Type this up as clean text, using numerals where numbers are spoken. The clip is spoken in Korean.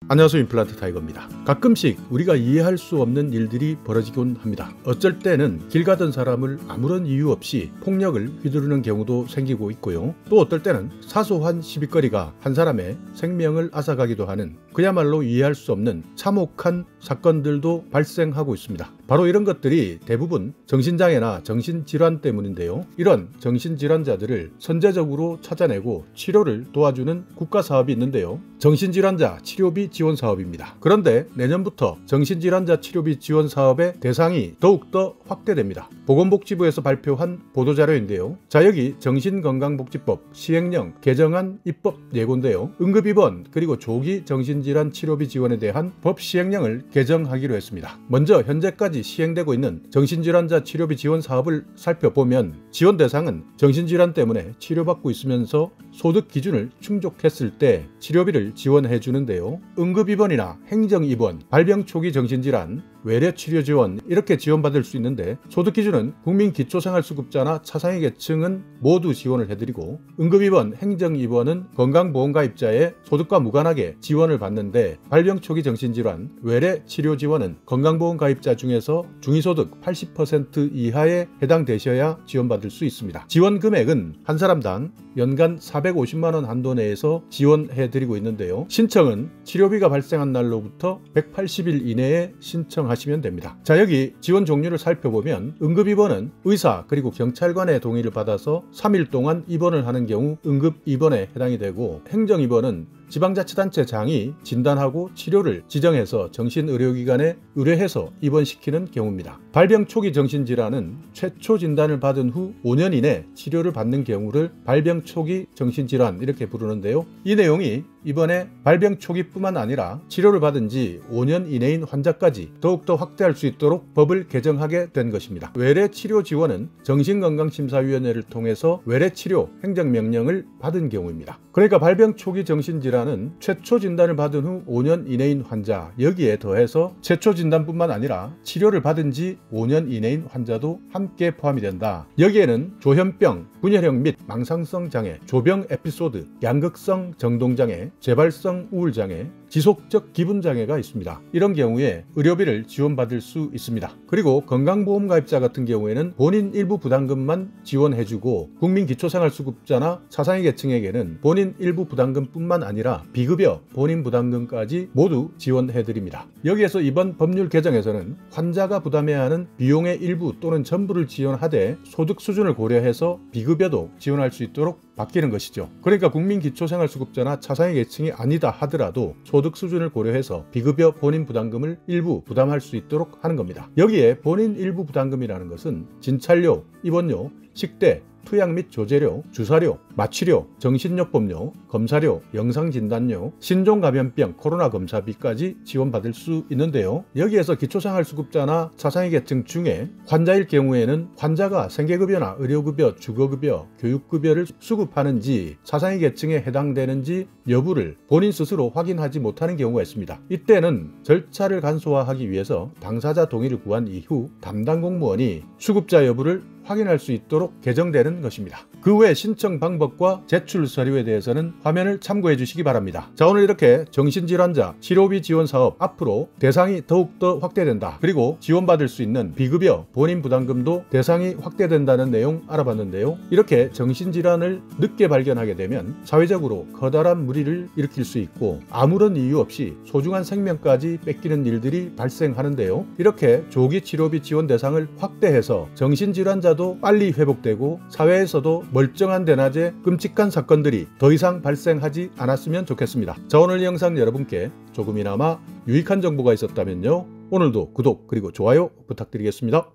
안녕하세요. 임플란트 타이거입니다. 가끔씩 우리가 이해할 수 없는 일들이 벌어지곤 합니다. 어쩔 때는 길 가던 사람을 아무런 이유 없이 폭력을 휘두르는 경우도 생기고 있고요. 또 어떨 때는 사소한 시비거리가 한 사람의 생명을 앗아가기도 하는 그야말로 이해할 수 없는 참혹한 사건들도 발생하고 있습니다. 바로 이런 것들이 대부분 정신장애나 정신질환 때문인데요. 이런 정신질환자들을 선제적으로 찾아내고 치료를 도와주는 국가사업이 있는데요. 정신질환자 치료비 지원 사업입니다. 그런데 내년부터 정신질환자 치료비 지원 사업의 대상이 더욱더 확대됩니다. 보건복지부에서 발표한 보도자료인데요. 자, 여기 정신건강복지법 시행령 개정안 입법 예고인데요. 응급입원 그리고 조기 정신질환 치료비 지원에 대한 법 시행령을 개정하기로 했습니다. 먼저 현재까지 시행되고 있는 정신질환자 치료비 지원 사업을 살펴보면 지원 대상은 정신질환 때문에 치료받고 있으면서 소득 기준을 충족했을 때 치료비를 지원해 주는데요. 응급입원이나 행정입원, 발병 초기 정신질환, 외래치료 지원 이렇게 지원받을 수 있는데 소득 기준은 국민기초생활수급자나 차상위 계층은 모두 지원을 해드리고 응급입원, 행정입원은 건강보험가입자의 소득과 무관하게 지원을 받는데 발병 초기 정신질환, 외래치료 지원은 건강보험가입자 중에서 중위소득 80% 이하에 해당되셔야 지원받을 수 있습니다. 지원 금액은 한 사람당 연간 450만 원 한도 내에서 지원해드리고 있는데요. 신청은 치료비가 발생한 날로부터 180일 이내에 신청하시면 됩니다. 자, 여기 지원 종류를 살펴보면 응급입원은 의사 그리고 경찰관의 동의를 받아서 3일 동안 입원을 하는 경우 응급입원에 해당이 되고 행정입원은 지방자치단체장이 진단하고 치료를 지정해서 정신의료기관에 의뢰해서 입원시키는 경우입니다. 발병 초기 정신질환은 최초 진단을 받은 후 5년 이내 치료를 받는 경우를 발병 초기 정신질환 이렇게 부르는데요. 이 내용이 이번에 발병 초기뿐만 아니라 치료를 받은 지 5년 이내인 환자까지 더욱더 확대할 수 있도록 법을 개정하게 된 것입니다. 외래치료 지원은 정신건강심사위원회를 통해서 외래치료 행정명령을 받은 경우입니다. 그러니까 발병 초기 정신질환은 최초 진단을 받은 후 5년 이내인 환자, 여기에 더해서 최초 진단뿐만 아니라 치료를 받은 지 5년 이내인 환자도 함께 포함이 된다. 여기에는 조현병, 분열형 및 망상성 장애, 조병 에피소드, 양극성 정동장애, 재발성 우울장애, 지속적 기분장애가 있습니다. 이런 경우에 의료비를 지원받을 수 있습니다. 그리고 건강보험가입자 같은 경우에는 본인 일부 부담금만 지원해주고 국민기초생활수급자나 차상위 계층에게는 본인 일부 부담금뿐만 아니라 비급여 본인 부담금까지 모두 지원해드립니다. 여기에서 이번 법률 개정에서는 환자가 부담해야 하는 비용의 일부 또는 전부를 지원하되 소득 수준을 고려해서 비급여도 지원할 수 있도록 바뀌는 것이죠. 그러니까 국민기초생활수급자나 차상위 계층이 아니다 하더라도 소득 수준을 고려해서 비급여 본인 부담금을 일부 부담할 수 있도록 하는 겁니다. 여기에 본인 일부 부담금이라는 것은 진찰료, 입원료, 식대, 투약 및 조제료, 주사료, 마취료, 정신요법료, 검사료, 영상진단료, 신종감염병 코로나 검사비까지 지원받을 수 있는데요. 여기에서 기초생활수급자나 차상위 계층 중에 환자일 경우에는 환자가 생계급여나 의료급여, 주거급여, 교육급여를 수급하는지 차상위 계층에 해당되는지 여부를 본인 스스로 확인하지 못하는 경우가 있습니다. 이때는 절차를 간소화하기 위해서 당사자 동의를 구한 이후 담당 공무원이 수급자 여부를 확인할 수 있도록 개정되는 것입니다. 그 외 신청 방법과 제출 서류에 대해서는 화면을 참고해 주시기 바랍니다. 자, 오늘 이렇게 정신질환자 치료비 지원 사업 앞으로 대상이 더욱더 확대된다. 그리고 지원받을 수 있는 비급여 본인 부담금도 대상이 확대된다는 내용 알아봤는데요. 이렇게 정신질환을 늦게 발견하게 되면 사회적으로 커다란 무리를 일으킬 수 있고 아무런 이유 없이 소중한 생명까지 뺏기는 일들이 발생하는데요. 이렇게 조기 치료비 지원 대상을 확대해서 정신질환자도 빨리 회복되고 사회에서도 멀쩡한 대낮에 끔찍한 사건들이 더 이상 발생하지 않았으면 좋겠습니다. 자, 오늘 영상 여러분께 조금이나마 유익한 정보가 있었다면요. 오늘도 구독 그리고 좋아요 부탁드리겠습니다.